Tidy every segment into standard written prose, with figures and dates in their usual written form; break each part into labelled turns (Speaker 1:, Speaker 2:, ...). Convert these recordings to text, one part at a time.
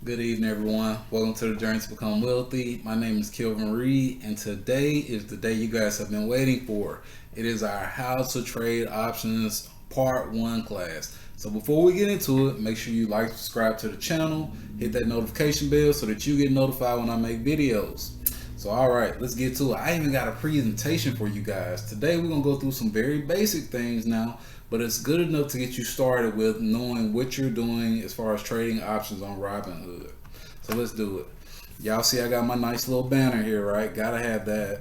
Speaker 1: Good evening, everyone. Welcome to the Journey to Become Wealthy. My name is Kelvin Reed, and today is the day you guys have been waiting for. It is our How to Trade Options Part 1 class. So before we get into it, make sure you like, subscribe to the channel, hit that notification bell so that you get notified when I make videos. So all right, let's get to it. I even got a presentation for you guys. Today we're going to go through some very basic things now, but it's good enough to get you started with knowing what you're doing as far as trading options on Robinhood. So let's do it. Y'all see I got my nice little banner here, right? Gotta have that.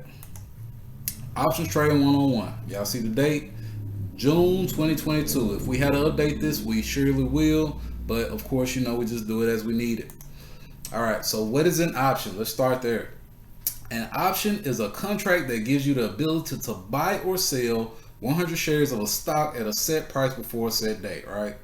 Speaker 1: Options trading 101. Y'all see the date? June 2022. If we had to update this, we surely will. But of course, you know, we just do it as we need it. All right, so what is an option? Let's start there. An option is a contract that gives you the ability to buy or sell 100 shares of a stock at a set price before a set date, right?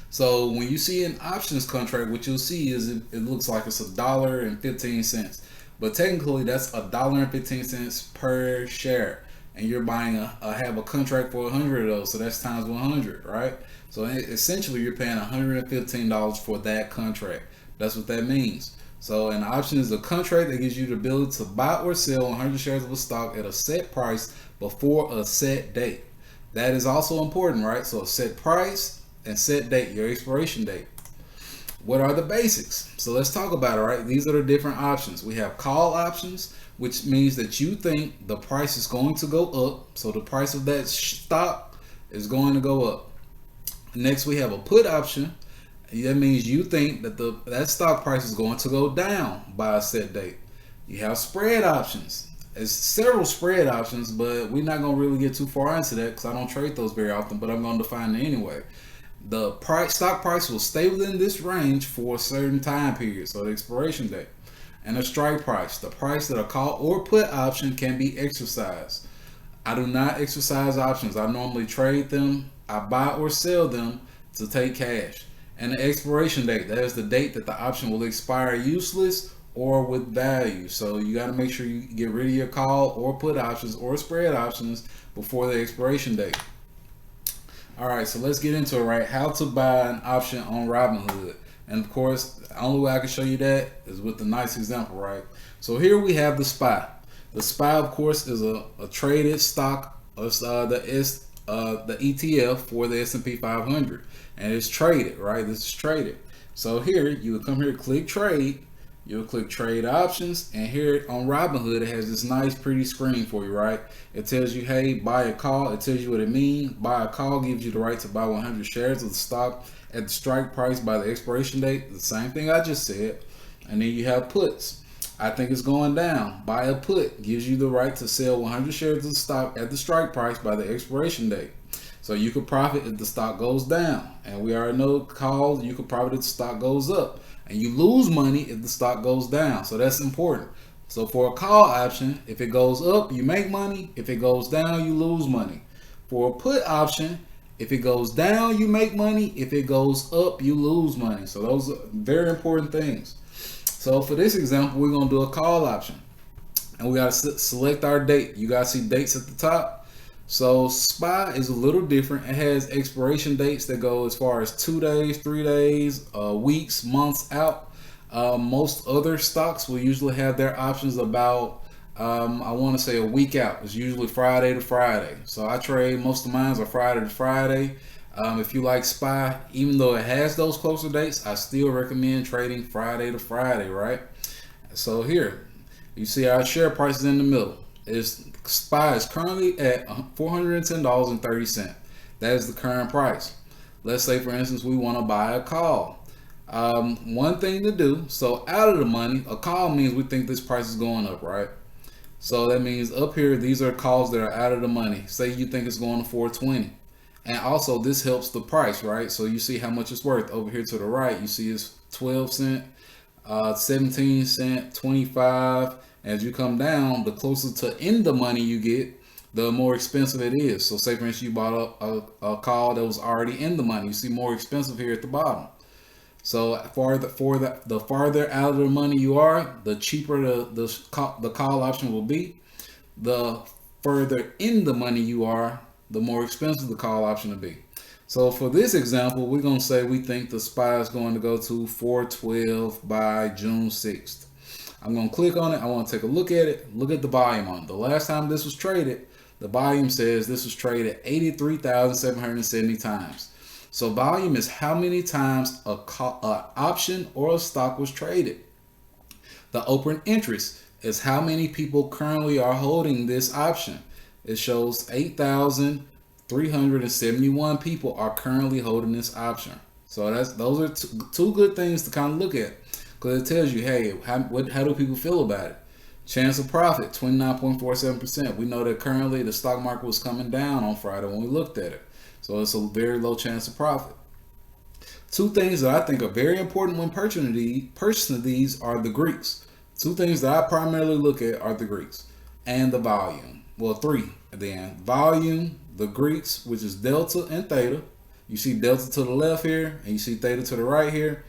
Speaker 1: So when you see an options contract, what you'll see is it looks like it's $1.15, but technically that's $1.15 per share, and you're buying have a contract for 100 of those, so that's times 100, right? So essentially you're paying $115 for that contract. That's what that means. So an option is a contract that gives you the ability to buy or sell 100 shares of a stock at a set price before a set date. That is also important, right? So a set price and set date, your expiration date. What are the basics? So let's talk about it, right? These are the different options. We have call options, which means that you think the price is going to go up. So the price of that stock is going to go up. Next, we have a put option. That means you think that that stock price is going to go down by a set date. You have spread options. There's several spread options, but we're not going to really get too far into that because I don't trade those very often, but I'm going to define it anyway. The stock price will stay within this range for a certain time period, so the expiration date. And a strike price, the price that a call or put option can be exercised. I do not exercise options. I normally trade them. I buy or sell them to take cash. And the expiration date, that is the date that the option will expire useless or with value. So you got to make sure you get rid of your call or put options or spread options before the expiration date. All right, so let's get into it, right? How to buy an option on Robinhood. And of course, the only way I can show you that is with a nice example, right? So here we have the SPY. The SPY, of course, is a traded stock of the ETF for the S&P 500, and it's traded, right? This is traded. So here you would come here, click trade. You'll click trade options, and here on Robinhood it has this nice pretty screen for you, right? It tells you, hey, buy a call. It tells you what it means. Buy a call gives you the right to buy 100 shares of the stock at the strike price by the expiration date. The same thing I just said. And then you have puts. I think it's going down. Buy a put gives you the right to sell 100 shares of the stock at the strike price by the expiration date. So you could profit if the stock goes down. And we already know calls, you could profit if the stock goes up. And you lose money if the stock goes down. So that's important. So for a call option, if it goes up, you make money. If it goes down, you lose money. For a put option, if it goes down, you make money. If it goes up, you lose money. So those are very important things. So for this example, we're going to do a call option. And we got to select our date. You guys see dates at the top. So SPY is a little different. It has expiration dates that go as far as 2 days, 3 days, weeks, months out. Most other stocks will usually have their options about, I want to say a week out. It's usually Friday to Friday. So I trade, most of mine are Friday to Friday. If you like SPY, even though it has those closer dates, I still recommend trading Friday to Friday, right? So here, you see our share price is in the middle. SPY is currently at $410.30. That is the current price. Let's say, for instance, we want to buy a call. One thing to do, so out of the money, a call means we think this price is going up, right? So that means up here, these are calls that are out of the money. Say you think it's going to 420. And also this helps the price, right? So you see how much it's worth. Over here to the right, you see it's 12 cent, 17 cent, 25. As you come down, the closer to in the money you get, the more expensive it is. So say for instance you bought a call that was already in the money. You see more expensive here at the bottom. So the farther out of the money you are, the cheaper the call option will be. The further in the money you are, the more expensive the call option will be. So for this example, we're going to say we think the SPY is going to go to 412 by June 6th. I'm going to click on it. I want to take a look at it. Look at the volume on it. The last time this was traded, the volume says this was traded 83,770 times. So volume is how many times a option or a stock was traded. The open interest is how many people currently are holding this option. It shows 8,371 people are currently holding this option. So those are two good things to kind of look at, because it tells you, hey, how do people feel about it? Chance of profit, 29.47%. We know that currently the stock market was coming down on Friday when we looked at it. So it's a very low chance of profit. Two things that I think are very important when purchasing these are the Greeks. Two things that I primarily look at are the Greeks and the volume. Well, three then. Volume, the Greeks, which is delta and theta. You see delta to the left here, and you see theta to the right here.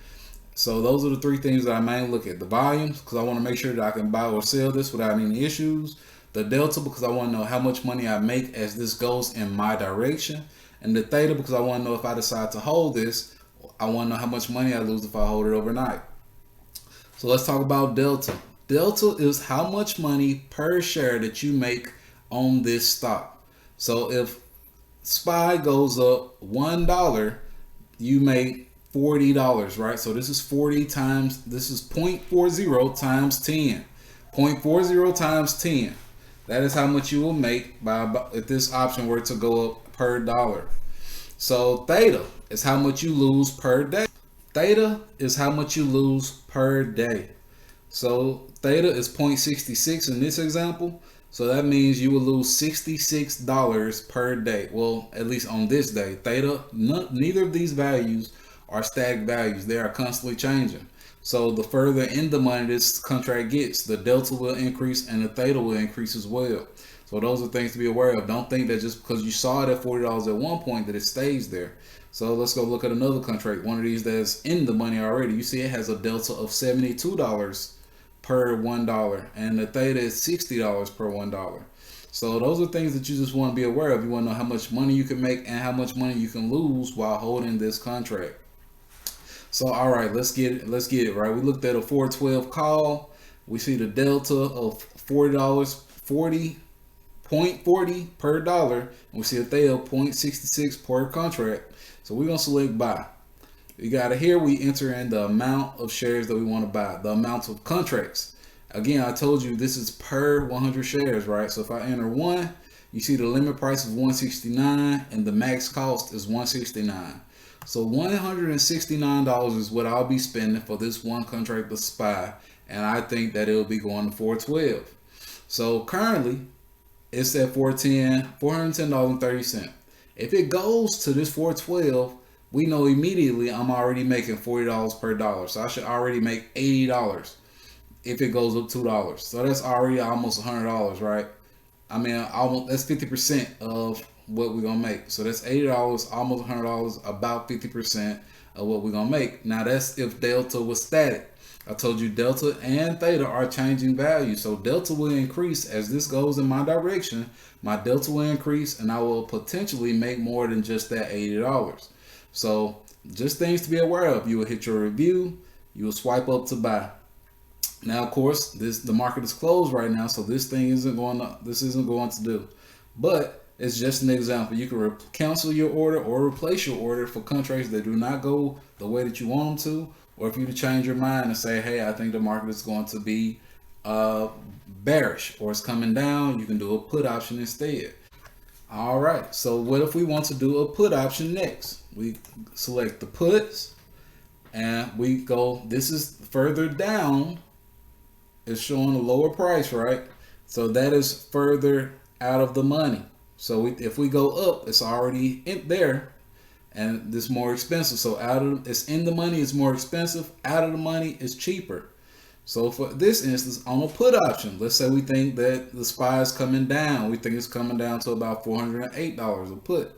Speaker 1: So those are the three things that I mainly look at. The volumes, because I want to make sure that I can buy or sell this without any issues. The delta, because I want to know how much money I make as this goes in my direction. And the theta, because I want to know if I decide to hold this, I want to know how much money I lose if I hold it overnight. So let's talk about delta. Delta is how much money per share that you make on this stock. So if SPY goes up $1, you make $40, right? So this is 40 times, this is 0.40 times 10. 0.40 times 10. That is how much you will make if this option were to go up per dollar. So theta is how much you lose per day. Theta is how much you lose per day. So theta is 0.66 in this example. So that means you will lose $66 per day. Well, at least on this day. Theta, neither of these values are static values. They are constantly changing. So the further in the money this contract gets, the delta will increase and the theta will increase as well. So those are things to be aware of. Don't think that just because you saw it at $40 at one point that it stays there. So let's go look at another contract, one of these that's in the money already. You see it has a delta of $72 per $1, and the theta is $60 per $1. So those are things that you just want to be aware of. You want to know how much money you can make and how much money you can lose while holding this contract. So all right, let's get it right. We looked at a 412 call. We see the delta of $40, 0.40 per dollar, and we see a theta of 0.66 per contract. So we're gonna select buy. We got here, we enter in the amount of shares that we want to buy, the amount of contracts. Again, I told you this is per 100 shares, right? So if I enter 1, you see the limit price is $169 and the max cost is $169. So $169 is what I'll be spending for this one contract of SPY, and I think that it'll be going to 412. So currently it's at $410.30. If it goes to this 412, we know immediately I'm already making $40 per dollar. So I should already make $80 if it goes up $2. So that's already almost $100, right? I mean, almost, that's 50% of what we're gonna make. So that's $80, almost $100, about 50% of what we're gonna make. Now that's if delta was static. I told you delta and theta are changing values. So delta will increase as this goes in my direction. My delta will increase and I will potentially make more than just that $80. So just things to be aware of. You will hit your review, you will swipe up to buy. Now of course the market is closed right now, so this isn't going to do. But it's just an example. You can cancel your order or replace your order for contracts that do not go the way that you want them to, or if you to change your mind and say, hey, I think the market is going to be bearish or it's coming down, you can do a put option instead. All right, so what if we want to do a put option next? We select the puts and we go, this is further down. It's showing a lower price, right? So that is further out of the money. So if we go up, it's already in there and it's more expensive. So it's in the money, it's more expensive. Out of the money, it's cheaper. So for this instance, on a put option, let's say we think that the SPY is coming down. We think it's coming down to about $408 a put.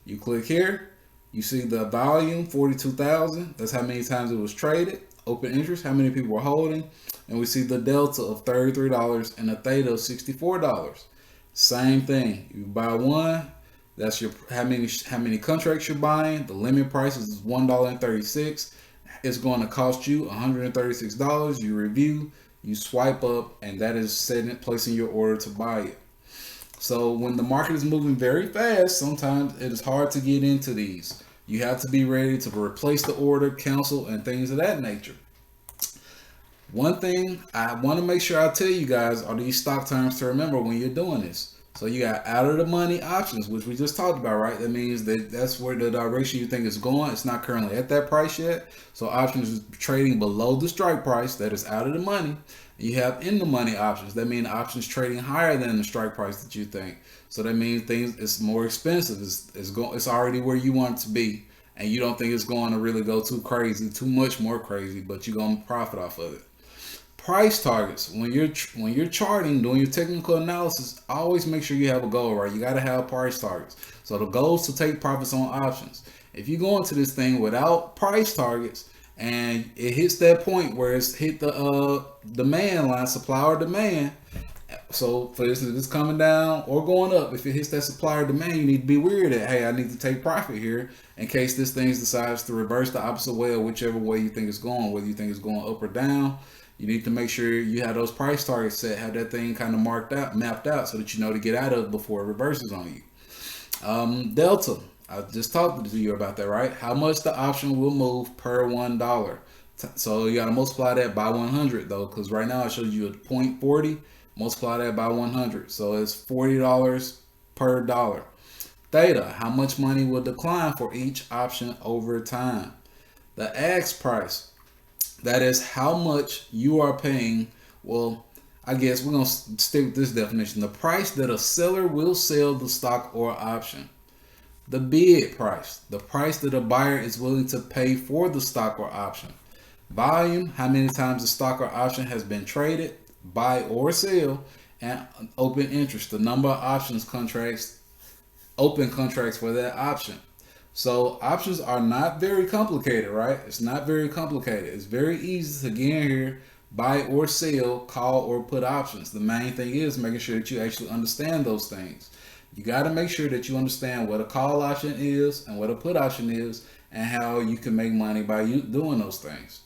Speaker 1: You click here, you see the volume, 42,000. That's how many times it was traded. Open interest, how many people were holding. And we see the delta of $33 and a theta of $64. Same thing. You buy one, That's your how many contracts you're buying. The limit price is $1.36. It's going to cost you $136. You review, you swipe up, and that is placing your order to buy it. So when the market is moving very fast, sometimes it is hard to get into these. You have to be ready to replace the order, cancel, and things of that nature. One thing I want to make sure I tell you guys are these stock terms to remember when you're doing this. So you got out of the money options, which we just talked about, right? That means that's where the direction you think is going. It's not currently at that price yet. So options is trading below the strike price. That is out of the money. You have in the money options. That means options trading higher than the strike price that you think. So that means things it's more expensive. It's already where you want it to be, and you don't think it's going to really go too crazy, too much more crazy, but you're going to profit off of it. Price targets. When you're charting, doing your technical analysis, always make sure you have a goal, right? You got to have price targets. So the goal is to take profits on options. If you go into this thing without price targets and it hits that point where it's hit the demand line, supply or demand. So for instance, if it's coming down or going up, if it hits that supply or demand, you need to be aware that, hey, I need to take profit here in case this thing decides to reverse the opposite way or whichever way you think it's going, whether you think it's going up or down. You need to make sure you have those price targets set, have that thing kind of mapped out so that you know to get out of before it reverses on you. Delta, I just talked to you about that, right? How much the option will move per $1. So you got to multiply that by 100 though, because right now it shows you a 0.40. Multiply that by 100. So it's $40 per dollar. Theta, how much money will decline for each option over time? The ask price. That is how much you are paying. Well, I guess we're going to stick with this definition. The price that a seller will sell the stock or option. The bid price. The price that a buyer is willing to pay for the stock or option. Volume. How many times the stock or option has been traded, buy or sell. And open interest. The number of options contracts, open contracts for that option. So options are not very complicated, right? It's not very complicated. It's very easy to get in here, buy or sell, call or put options. The main thing is making sure that you actually understand those things. You got to make sure that you understand what a call option is and what a put option is and how you can make money by you doing those things.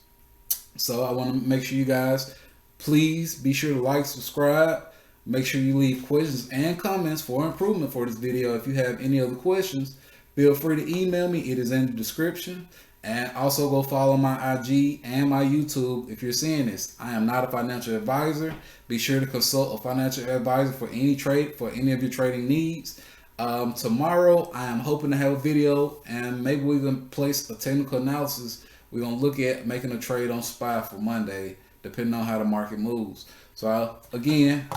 Speaker 1: So I want to make sure you guys, please be sure to like, subscribe. Make sure you leave questions and comments for improvement for this video. If you have any other questions, feel free to email me. It is in the description. And also go follow my IG and my YouTube if you're seeing this. I am not a financial advisor. Be sure to consult a financial advisor for any of your trading needs. Tomorrow, I am hoping to have a video and maybe we can place a technical analysis. We're going to look at making a trade on SPY for Monday, depending on how the market moves. So again,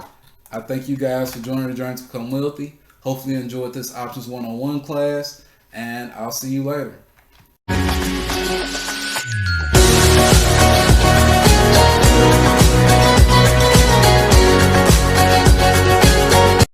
Speaker 1: I thank you guys for joining the journey to become wealthy. Hopefully you enjoyed this options 101 class, and I'll see you later.